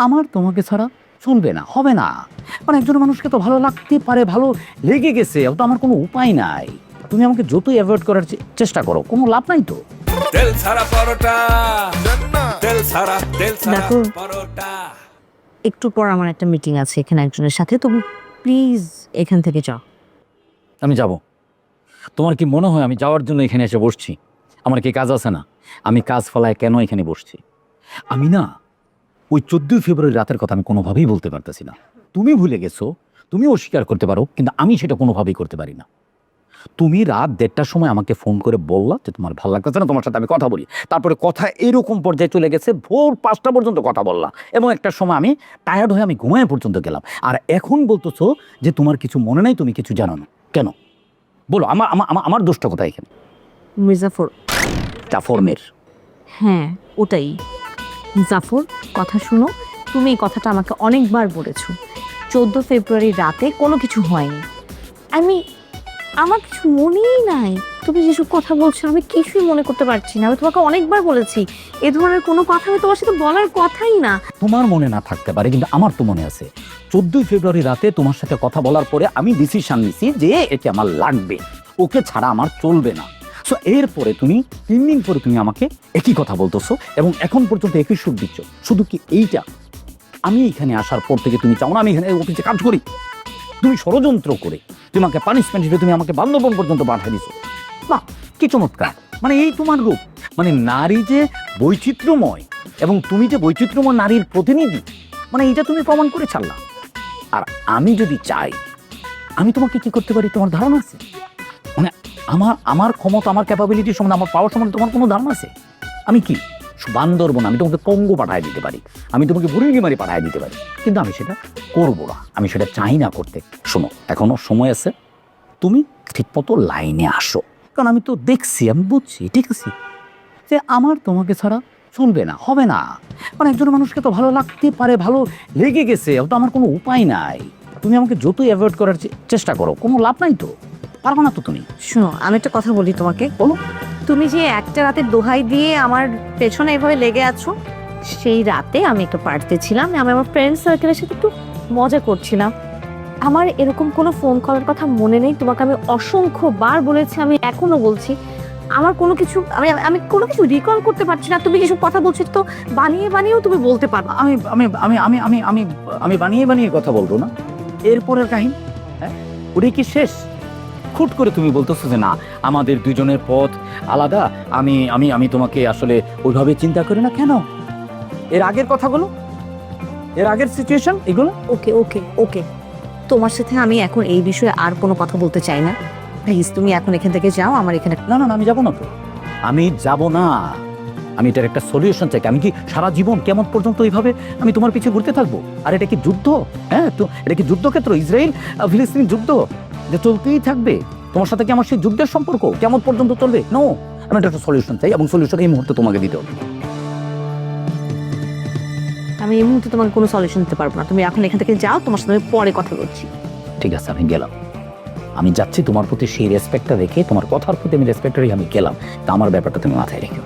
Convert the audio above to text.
আমার তোমাকে ছাড়া চলবে না, হবে না। মানে একজন মানুষকে তো ভালো লাগতে পারে, ভালো লেগে গেছে, তো আমার কোনো উপায় নাই। তুমি আমাকে যতই অ্যাভয়েড করার চেষ্টা করো, কোনো লাভ নাই তো। তেল ছাড়া পরোটা, তেল ছাড়া দেখো, পরোটা। একটু পর আমার একটা মিটিং আছে এখানে একজনের সাথে, তুমি প্লিজ এখান থেকে যাও। আমি যাব? তোমার কি মনে হয় আমি যাওয়ার জন্য এখানে এসে বসছি? আমার কি কাজ আছে না? আমি কাজ ফলায় কেন এখানে বসছি? আমি না ওই 14 ফেব্রুয়ারি রাতের কথা আমি কোনোভাবেই বলতে পারতেছি না। তুমি ভুলে গেছো, তুমি অস্বীকার করতে পারো, কিন্তু আমি সেটা কোনোভাবেই করতে পারি না। তুমি রাত 1:30টার সময় আমাকে ফোন করে বললা যে তোমার ভালো লাগতেছে না, তোমার সাথে আমি কথা বলি। তারপরে কথা এরকম পর্যায়ে চলে গেছে, ভোর 5টা পর্যন্ত কথা বললা, এবং একটার সময় আমি টায়ার্ড হয়ে আমি ঘুমায় পর্যন্ত গেলাম। আর এখন বলতেছো যে তোমার কিছু মনে নাই, তুমি কিছু জানো না। কেন বলো? আমার আমার আমার দোষটা কোথায় এখানে? মির্জাফর। জাফর মের? হ্যাঁ, ওটাই। জাফর, কথা শুনো, তুমি এই কথাটা আমাকে অনেকবার বলেছো। 14 ফেব্রুয়ারি রাতে কোনো কিছু হয়নি। আমার কিছু মনেই নাই। তুমি যেসব কথা বলছো আমি কিছুই মনে করতে পারছি না। আমি তোমাকে অনেকবার বলেছি এ ধরনের কোনো কথা আমি তোমার সাথে বলার কথাই না। তোমার মনে না থাকতে পারে, কিন্তু আমার তো মনে আছে। 14 ফেব্রুয়ারি রাতে তোমার সাথে কথা বলার পরে আমি ডিসিশন নিছি যে একে আমার লাগবে, ওকে ছাড়া আমার চলবে না। সো এরপরে তুমি 3 দিন পরে তুমি আমাকে একই কথা বলতেছো, এবং এখন পর্যন্ত একই সুখ দিচ্ছ। শুধু কি এইটা? আমি এখানে আসার পর থেকে তুমি চাও না আমি এখানে অফিসে কাজ করি? তুমি ষড়যন্ত্র করে তুমি আমাকে পানিশমেন্ট হিসেবে তুমি আমাকে বান্ধবন পর্যন্ত পাঠিয়ে দিছো। বাহ, কি চমৎকার! মানে এই তোমার রূপ। মানে নারী যে বৈচিত্র্যময়, এবং তুমি যে বৈচিত্র্যময় নারীর প্রতিনিধি, মানে এটা তুমি প্রমাণ করে ছাড়লা। আর আমি যদি চাই, আমি তোমাকে কি করতে পারি তোমার ধারণা আছে? মানে আমার ক্ষমতা, আমার ক্যাপাবিলিটি সম্বন্ধে, আমার পাওয়ার সম্বন্ধে তোমার কোনো ধারণা আছে? আমি কি বান্দরবন? আমি তোমাকে পঙ্গু পাঠায় দিতে পারি, আমি তোমাকে বুড়িঙ্গি মারি পাঠায় দিতে পারি, কিন্তু আমি সেটা করবো না। আমি সেটা চাই না করতে। শোনো, এখনো সময় আছে, তুমি ঠিকমতো লাইনে আসো। কারণ আমি তো দেখছি, আমি বুঝছি, ঠিক আছে, যে আমার তোমাকে ছাড়া চলবে না, হবে না। মানে একজন মানুষকে তো ভালো লাগতে পারে, ভালো লেগে গেছে, তো আমার কোনো উপায় নাই। তুমি আমাকে যতই অ্যাভয়েড করার চেষ্টা করো, কোনো লাভ নাই তো। পারবো না তো তুমি। শোনো, আমি একটা কথা বলি তোমাকে। বলো। তুমি যে একটা রাতে দোহাই দিয়ে আমার পেছনে এভাবে লেগে আছো, সেই রাতে আমি একটা পার্টিতে ছিলাম, আমি আমার ফ্রেন্ড সার্কেলের সাথে একটু মজা করছিলাম। আমার এরকম কোনো ফোন কলের কথা মনে নেই। তোমাকে আমি অসংখ্যবার বলেছি, আমি এখনো বলছি, আমার কোনো কিছু আমি আমি কোনো কিছু রিকল করতে পারছি না। তুমি যেসব কথা বলছো তো বানিয়ে বানিয়েও তুমি বলতে পারো। আমি আমি আমি আমি আমি আমি আমি বানিয়ে বানিয়ে কথা বলবো না। এরপরের কাহিনী, হ্যাঁ, ওটাই কি শেষ? খুট করে তুমি বলতেছো যে না, আমাদের দুজনের পথ আলাদা, আমি আমি আমি তোমাকে আসলে ওইভাবে চিন্তা করি না। কেন? এর আগের কথাগুলো, এর আগের সিচুয়েশন, এগুলো। ওকে ওকে ওকে, তোমার সাথে আমি এখন এই বিষয়ে আর কোনো কথা বলতে চাই না। প্লিজ তুমি এখন এখান থেকে যাও। আমার এখানে না না না, আমি যাবো না তো, আমি যাব না। আমি এটার একটা সলিউশন চাই। আমি কি সারা জীবন কেমন পর্যন্ত এইভাবে আমি তোমার পিছিয়ে ঘুরতে থাকবো? আর এটা কি যুদ্ধ? হ্যাঁ, তো এটা কি যুদ্ধক্ষেত্র? ইসরায়েল ফিলিস্তিন যুদ্ধ যে চলতেই থাকবে? তোমার সাথে কি আমার সেই যুদ্ধের সম্পর্ক কেমন পর্যন্ত চলবে? নো, আমি এটা একটা সলিউশন চাই, এবং সলিউশন এই মুহূর্তে তোমাকে দিতে হবে। আমি এই মুহূর্তে তোমাকে কোনো সলিউশন দিতে পারবো না। তুমি এখন এখান থেকে যাও, তোমার সাথে আমি পরে কথা বলছি। ঠিক আছে, আমি গেলাম। আমি যাচ্ছি, তোমার প্রতি সেই রেসপেক্টটা রেখে, তোমার কথার প্রতি আমি রেসপেক্ট রেখে আমি গেলাম। তা আমার ব্যাপারটা তুমি মাথায় রেখো।